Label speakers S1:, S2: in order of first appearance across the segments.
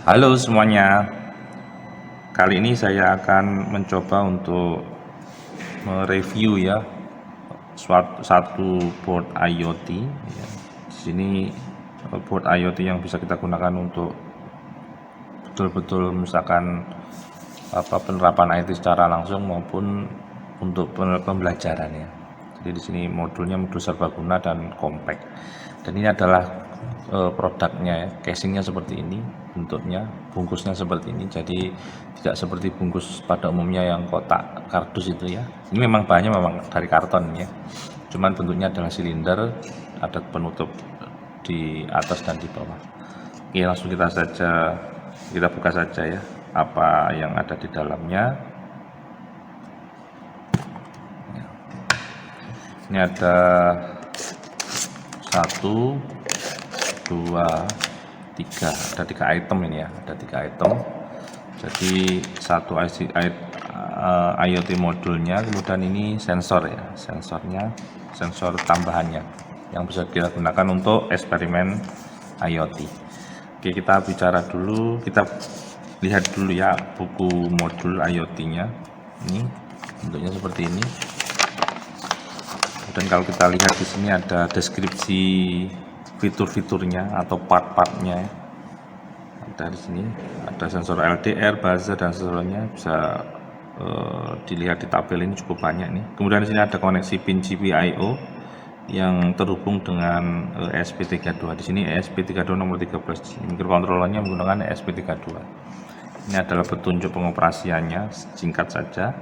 S1: Halo semuanya, kali ini saya akan mencoba untuk mereview ya satu board IoT. Ya. Di sini board IoT yang bisa kita gunakan untuk betul-betul misalkan penerapan IT secara langsung maupun untuk pembelajaran ya. Jadi di sini modulnya modul serbaguna dan compact. Dan ini adalah produknya ya, casingnya seperti ini, bentuknya, bungkusnya seperti ini. Jadi tidak seperti bungkus pada umumnya yang kotak kardus itu ya. Ini memang bahannya memang dari karton ya. Cuman bentuknya adalah silinder, ada penutup di atas dan di bawah. Oke, langsung kita buka saja ya apa yang ada di dalamnya. Ini ada 1, 2, 3, ada 3 item ini ya, ada 3 item. Jadi satu IoT modulnya, kemudian ini sensor ya, sensor tambahannya yang bisa kita gunakan untuk eksperimen IoT. Oke, kita bicara dulu, kita lihat dulu ya buku modul IoT-nya. Ini bentuknya seperti ini. Dan kalau kita lihat di sini ada deskripsi fitur-fiturnya atau part-partnya. Ada di sini, ada sensor LDR, buzzer dan seterusnya, bisa dilihat di tabel ini cukup banyak nih. Kemudian di sini ada koneksi pin GPIO yang terhubung dengan ESP32. Di sini ESP32 nomor 13. Microcontrollernya menggunakan ESP32. Ini adalah petunjuk pengoperasiannya, singkat saja.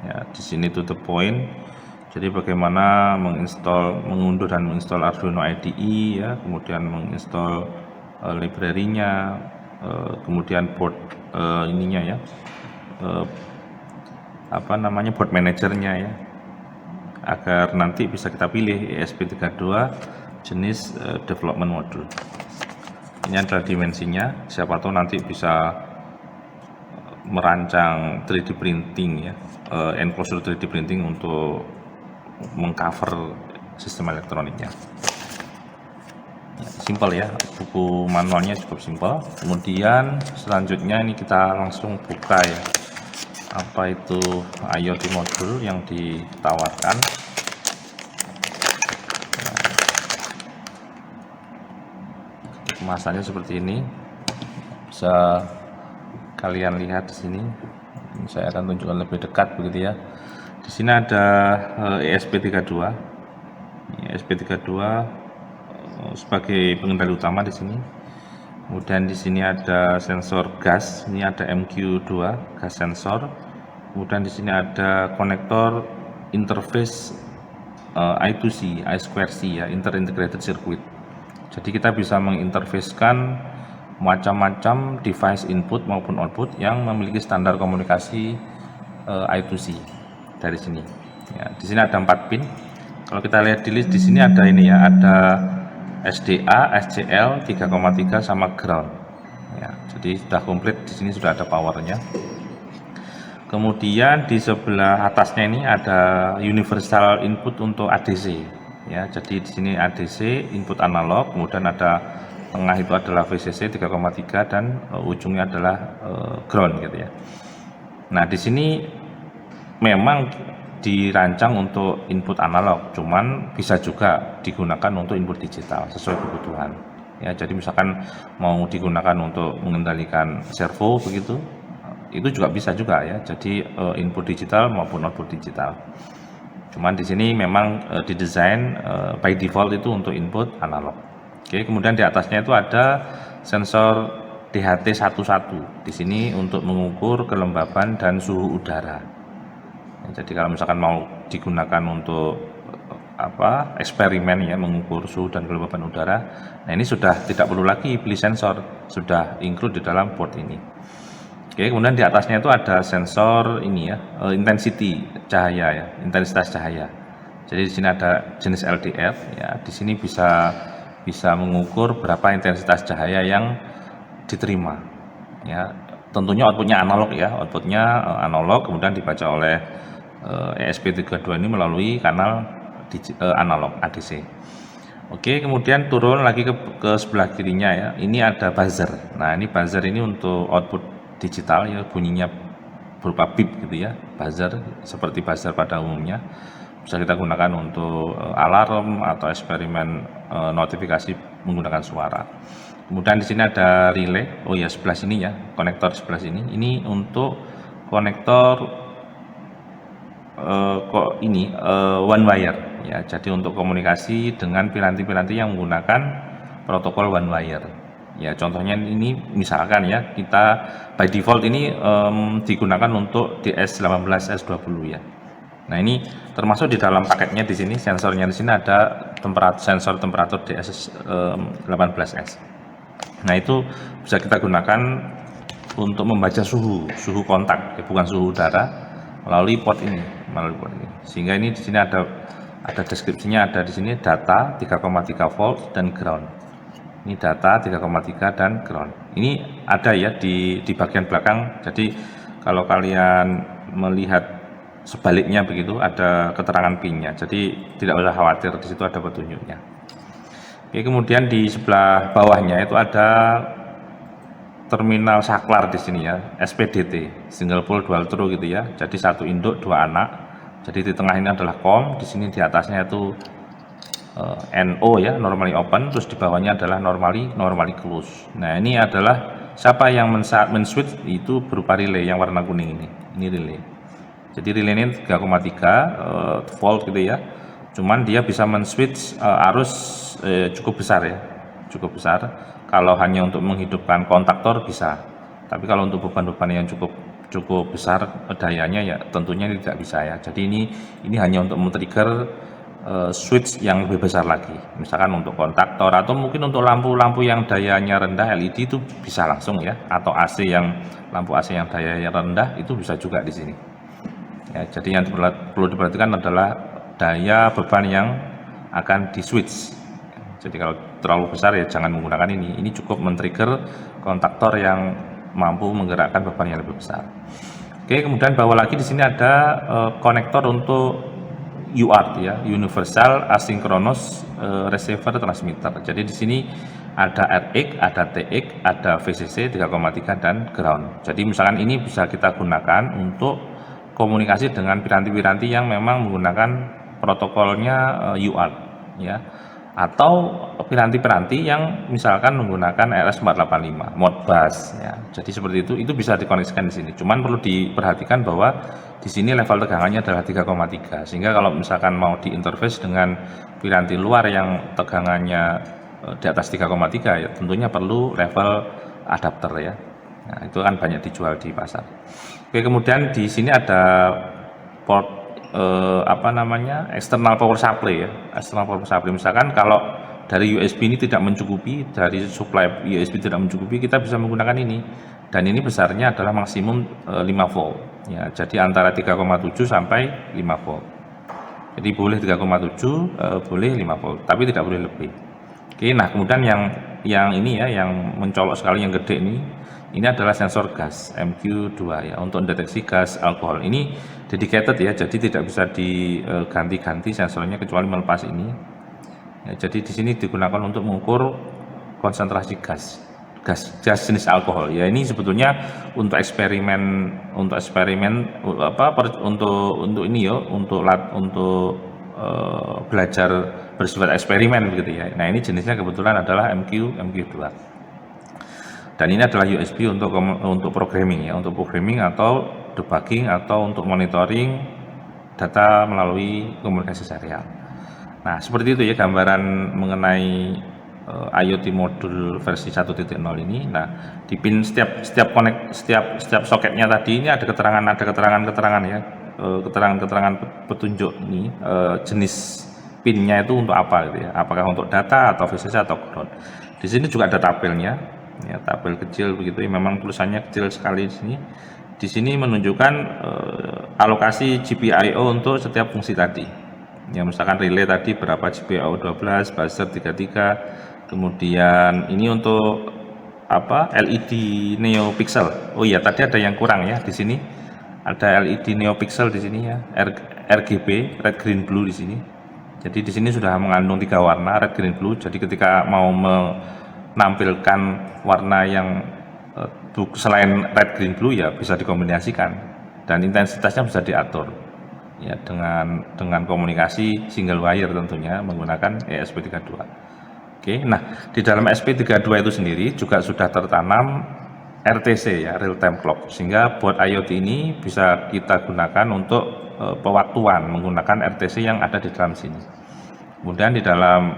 S1: Ya, di sini to the point. Jadi bagaimana mengunduh dan menginstal Arduino IDE ya, kemudian menginstal library-nya, kemudian board ininya ya, board manajernya ya, agar nanti bisa kita pilih ESP32 jenis development module. Ini adalah dimensinya, siapa tahu nanti bisa merancang 3D printing ya, enclosure 3D printing untuk mengcover sistem elektroniknya. Simpel ya, buku manualnya cukup simpel. Kemudian selanjutnya ini kita langsung buka ya, apa itu IoT modul yang ditawarkan. Kemasannya seperti ini, bisa kalian lihat di sini. Saya akan tunjukkan lebih dekat begitu ya. Di sini ada ESP32. ESP32 sebagai pengendali utama di sini. Kemudian di sini ada sensor gas, ini ada MQ2 gas sensor. Kemudian di sini ada konektor interface I2C, I2C ya, Integrated Circuit. Jadi kita bisa menginterfacekan macam-macam device input maupun output yang memiliki standar komunikasi I2C. Dari sini ya, di sini ada 4 pin. Kalau kita lihat di list di sini ada ini ya, ada SDA, SCL 3,3 sama ground ya, jadi sudah komplit. Di sini sudah ada powernya. Kemudian di sebelah atasnya ini ada universal input untuk ADC ya, jadi di sini ADC input analog, kemudian ada tengah itu adalah VCC 3,3 dan ujungnya adalah ground gitu ya. Nah di sini memang dirancang untuk input analog, cuman bisa juga digunakan untuk input digital sesuai kebutuhan ya. Jadi misalkan mau digunakan untuk mengendalikan servo begitu, itu juga bisa juga ya, jadi input digital maupun output digital. Cuman di sini memang didesain by default itu untuk input analog. Oke, kemudian di atasnya itu ada sensor DHT11 di sini untuk mengukur kelembaban dan suhu udara. Jadi kalau misalkan mau digunakan untuk eksperimen ya, mengukur suhu dan kelembaban udara, nah ini sudah tidak perlu lagi beli sensor, sudah include di dalam board ini. Oke, kemudian di atasnya itu ada sensor ini ya, intensity cahaya ya, intensitas cahaya. Jadi di sini ada jenis LDR ya, di sini bisa mengukur berapa intensitas cahaya yang diterima ya. Tentunya outputnya analog ya, analog, kemudian dibaca oleh ESP32 ini melalui kanal analog ADC. Oke, kemudian turun lagi ke sebelah kirinya ya. Ini ada buzzer. Nah, ini buzzer ini untuk output digital ya, bunyinya berupa beep gitu ya. Buzzer seperti buzzer pada umumnya. Bisa kita gunakan untuk alarm atau eksperimen notifikasi menggunakan suara. Kemudian di sini ada relay. Oh ya, sebelah sini ya, konektor sebelah sini. Ini untuk konektor kok ini one wire ya, jadi untuk komunikasi dengan piranti-piranti yang menggunakan protokol one wire ya. Contohnya ini misalkan ya, kita by default ini digunakan untuk DS18 S20 ya. Nah, ini termasuk di dalam paketnya. Di sini sensornya, di sini ada sensor temperatur DS18S. Nah, itu bisa kita gunakan untuk membaca suhu kontak ya, bukan suhu udara, melalui port ini, sehingga ini di sini ada deskripsinya, ada di sini data 3,3 volt dan ground. Ini data 3,3 dan ground. Ini ada ya di bagian belakang. Jadi kalau kalian melihat sebaliknya begitu, ada keterangan pinnya. Jadi tidak usah khawatir, di situ ada petunjuknya. Oke, kemudian di sebelah bawahnya itu ada terminal saklar di sini ya, SPDT, single pole dual through gitu ya. Jadi satu induk dua anak. Jadi di tengah ini adalah COM, di sini di atasnya itu NO ya, normally open, terus di bawahnya adalah normally close. Nah, ini adalah siapa yang men-switch itu berupa relay yang warna kuning ini. Ini relay. Jadi relay ini 3,3 volt gitu ya. Cuman dia bisa men-switch arus cukup besar ya, cukup besar. Kalau hanya untuk menghidupkan kontaktor bisa, tapi kalau untuk beban-beban yang cukup besar dayanya ya tentunya tidak bisa ya. Jadi ini hanya untuk men-trigger switch yang lebih besar lagi, misalkan untuk kontaktor atau mungkin untuk lampu-lampu yang dayanya rendah LED itu bisa langsung ya, atau lampu AC yang dayanya rendah itu bisa juga di sini. Ya, jadi yang perlu diperhatikan adalah daya beban yang akan di switch. Jadi kalau terlalu besar ya jangan menggunakan ini. Ini cukup men-trigger kontaktor yang mampu menggerakkan beban yang lebih besar. Oke, kemudian bawah lagi di sini ada konektor untuk UART ya, Universal Asynchronous Receiver Transmitter. Jadi di sini ada RX, ada TX, ada VCC 3,3 dan ground. Jadi misalkan ini bisa kita gunakan untuk komunikasi dengan piranti-piranti yang memang menggunakan protokolnya UART ya, atau piranti-piranti yang misalkan menggunakan RS485 Modbus ya. Jadi seperti itu bisa dikoneksikan di sini. Cuman perlu diperhatikan bahwa di sini level tegangannya adalah 3,3, sehingga kalau misalkan mau diinterface dengan piranti luar yang tegangannya di atas 3,3 ya tentunya perlu level adapter ya. Nah, itu kan banyak dijual di pasar. Oke, kemudian di sini ada port external power supply ya, external power supply. Misalkan kalau dari USB ini tidak mencukupi, dari supply USB tidak mencukupi, kita bisa menggunakan ini, dan ini besarnya adalah maksimum 5 volt ya. Jadi antara 3,7 sampai 5 volt. Jadi boleh 3,7, boleh 5 volt, tapi tidak boleh lebih. Oke, nah kemudian yang ini ya, yang mencolok sekali, yang gede ini adalah sensor gas MQ2 ya, untuk deteksi gas alkohol. Ini dedicated ya, jadi tidak bisa diganti-ganti sensornya kecuali melepas ini. Ya, jadi di sini digunakan untuk mengukur konsentrasi gas jenis alkohol. Ya, ini sebetulnya untuk eksperimen untuk ini ya, untuk belajar bersifat eksperimen begitu ya. Nah, ini jenisnya kebetulan adalah MQ2. Dan ini adalah USB untuk programming ya, untuk programming atau debugging atau untuk monitoring data melalui komunikasi serial. Nah, seperti itu ya gambaran mengenai IoT modul versi 1.0 ini. Nah, di pin setiap soketnya tadi ini ada keterangan ya, keterangan petunjuk ini jenis pinnya itu untuk apa gitu ya, apakah untuk data atau VCC atau ground. Di sini juga ada tabelnya ya, tabel kecil begitu ya, memang tulisannya kecil sekali di sini. Di sini menunjukkan alokasi GPIO untuk setiap fungsi tadi. Ya, misalkan relay tadi berapa GPIO 12, buzzer 33, kemudian ini untuk LED NeoPixel. Oh iya, tadi ada yang kurang ya di sini. Ada LED NeoPixel di sini ya, RGB, red green blue di sini. Jadi di sini sudah mengandung 3 warna, red, green, blue. Jadi ketika mau menampilkan warna yang selain red, green, blue ya bisa dikombinasikan dan intensitasnya bisa diatur ya dengan komunikasi single wire tentunya menggunakan ESP32. Oke, nah di dalam ESP32 itu sendiri juga sudah tertanam RTC ya, real time clock, sehingga buat IoT ini bisa kita gunakan untuk pewaktuan menggunakan RTC yang ada di dalam sini. Kemudian di dalam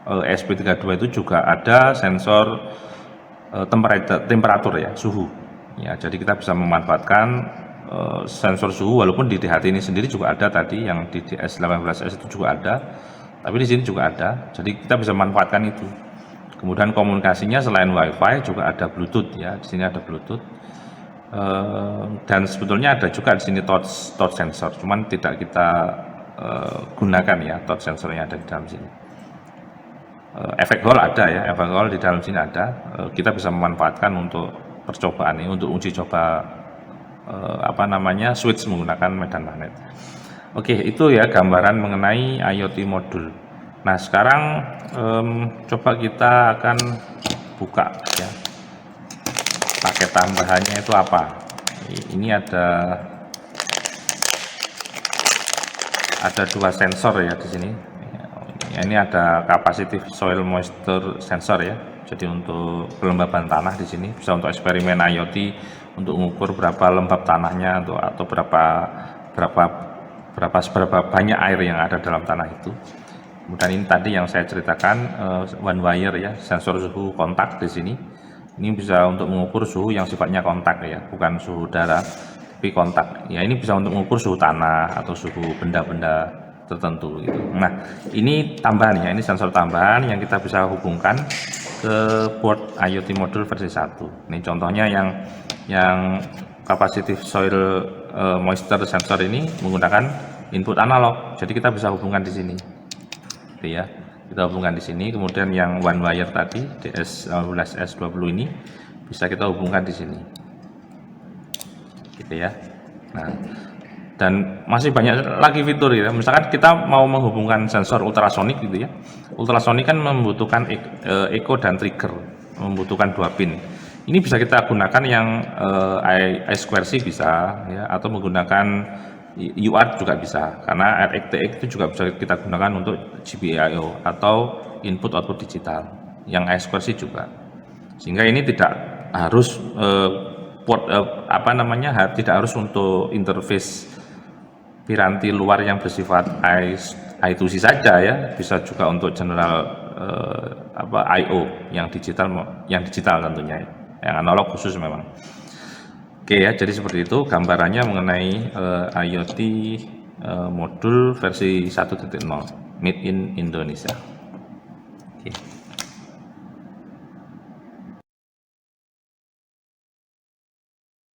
S1: ESP32 itu juga ada sensor temperatur ya, suhu ya, jadi kita bisa memanfaatkan sensor suhu, walaupun di DHT ini sendiri juga ada tadi, yang di DS18S itu juga ada, tapi di sini juga ada, jadi kita bisa memanfaatkan itu. Kemudian komunikasinya selain WiFi juga ada Bluetooth ya, di sini ada Bluetooth, dan sebetulnya ada juga di sini touch sensor, cuman tidak kita gunakan ya touch sensor yang ada di dalam sini. Efek Hall ada ya, efek Hall di dalam sini ada, kita bisa memanfaatkan untuk percobaan ini, untuk uji coba switch menggunakan medan magnet. Oke, itu ya gambaran mengenai IoT modul. Nah sekarang coba kita akan buka ya paket tambahannya itu apa. Ini ada 2 sensor ya di sini. Ini ada capacitive soil moisture sensor ya. Jadi untuk kelembaban tanah di sini bisa untuk eksperimen IoT, untuk mengukur berapa lembab tanahnya atau seberapa banyak air yang ada dalam tanah itu. Kemudian ini tadi yang saya ceritakan one wire ya, sensor suhu kontak di sini. Ini bisa untuk mengukur suhu yang sifatnya kontak ya, bukan suhu udara, tapi kontak. Ya ini bisa untuk mengukur suhu tanah atau suhu benda-benda tertentu gitu. Nah, ini tambahan ya, ini sensor tambahan yang kita bisa hubungkan ke board IoT modul versi 1. Ini contohnya yang capacitive soil moisture sensor ini menggunakan input analog. Jadi kita bisa hubungkan di sini. Gitu ya. Kita hubungkan di sini. Kemudian yang one wire tadi DS18S20 ini bisa kita hubungkan di sini. Gitu ya. Nah, dan masih banyak lagi fitur ya. Misalkan kita mau menghubungkan sensor ultrasonik gitu ya. Ultrasonik kan membutuhkan echo dan trigger, membutuhkan 2 pin. Ini bisa kita gunakan yang I2C bisa ya, atau menggunakan UART juga bisa, karena RxTx itu juga bisa kita gunakan untuk GPIO atau input output digital yang I2C juga. Sehingga ini tidak harus tidak harus untuk interface piranti luar yang bersifat I2C saja ya, bisa juga untuk general I/O yang digital tentunya, yang analog khusus memang. Oke ya, jadi seperti itu gambarannya mengenai IoT modul versi 1.0 made in Indonesia. Oke.